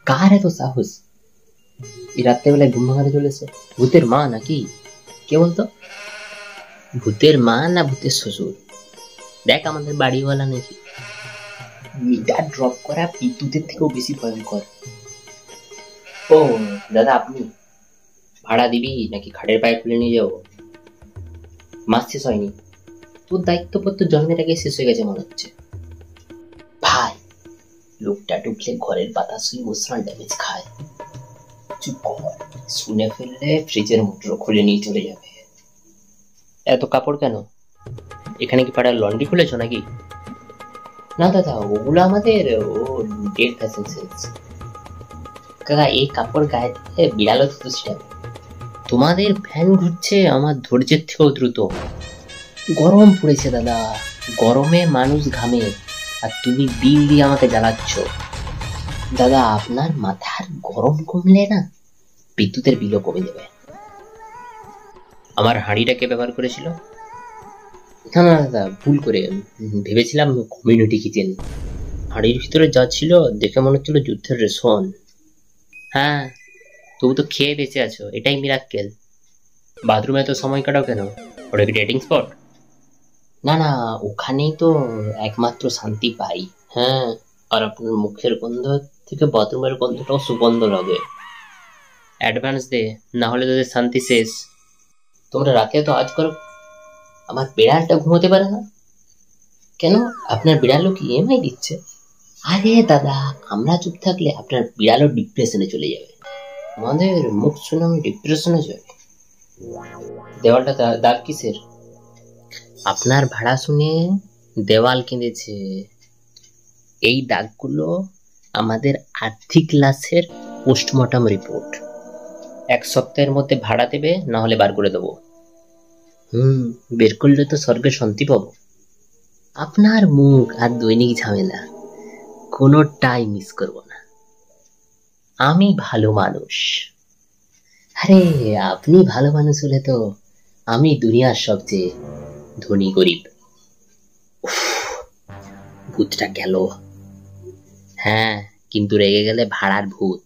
কার এত সাহস এই রাত্রেবেলায় ঘুম ভাঙাতে চলেছে? ভূতের মা নাকি? কে বলতো? ভূতের মা না ভূতের শ্বশুর? দেখ আমাদের বাড়িওয়ালা নাকি। মিটার ড্রপ করা বিদ্যুতের থেকেও বেশি ভয়ঙ্কর। ও দাদা, আপনি ভাড়া দিবি নাকি খাটের পায়ে খুলে নিয়ে যাবো? মাস শেষ হয়নি, তোর দায়িত্বপত্র জন্মের আগে শেষ হয়ে গেছে মনে হচ্ছে। ভাই, লোকটা ঢুকলে ঘরের বাতাস ইমোশনাল ড্যামেজ খায়। চুপ কর, শুনে ফেললে ফ্রিজের মোটর খুলে নিয়ে চলে যাবে। এত কাপড় কেন? এখানে কি পাড়ার লন্ড্রি খুলেছ নাকি? না দাদা, ওগুলো আমাদের ডেট ফ্যাশন সেন্স। কাকা, এই কাপড় গায়ে দিলে বিড়ালও তো সেটা। তোমাদের ফ্যান ঘুরছে আমার ধৈর্যের থেকেও দ্রুত। গরম পড়েছে দাদা, গরমে মানুষ ঘামে, আর তুমি বিল দিয়ে আমাকে জ্বালাচ্ছ। দাদা, আপনার মাথার গরম কমলে না বিদ্যুতের বিলও কমে যাবে। আমার হাঁড়িটাকে ব্যবহার করেছিল? না না দাদা, ভুল করে ভেবেছিলাম কমিউনিটি কিচেন। হাঁড়ির ভিতরে যা ছিল দেখে মনে হচ্ছিল যুদ্ধের রেশন। হ্যাঁ, তবু তো খেয়ে বেঁচে আছো, এটাই মিরাক্কেল। বাথরুমে তো সময় কাটাও কেন? ওটা কি ডেটিং স্পট? না না, ওখানেই তো একমাত্র শান্তি পাই। হ্যাঁ, আর আপনার মুখের গন্ধ থেকে বাথরুমের গন্ধটাও সুগন্ধ লাগে। অ্যাডভান্স দে, না হলে তোদের শান্তি শেষ। তোমরা রাতে তো আজ করো। আমার বিড়ালটা ঘুমোতে পারে না কেন? আপনার বিড়ালও কি ইএমআই দিচ্ছে? আরে দাদা, আমরা চুপ থাকলে আপনার বিড়ালও ডিপ্রেশনে চলে যাবে। আমাদের মুখ শুনে আমি ডিপ্রেশনে যাবে? দেওয়ালটা দাগ কিসের? আপনার ভাড়া শুনে দেওয়াল কিনেছে। এই দাগগুলো আমাদের আর্থিক লাশের পোস্টমর্টম রিপোর্ট। 1 সপ্তাহের মধ্যে ভাড়া দেবে, না হলে বার করে দেবো। বের করলে তো স্বর্গে শান্তি পাবো। আপনার মুখ আর দৈনিক ঝামেলা কোনোটাই মিস করব না। আমি ভালো মানুষ। আরে, আপনি ভালো মানুষ হলে তো আমি দুনিয়ার সবচেয়ে ধনী গরিব। ভূতটা গেল। হ্যাঁ, কিন্তু রেগে গেলে ভাড়ার ভূত।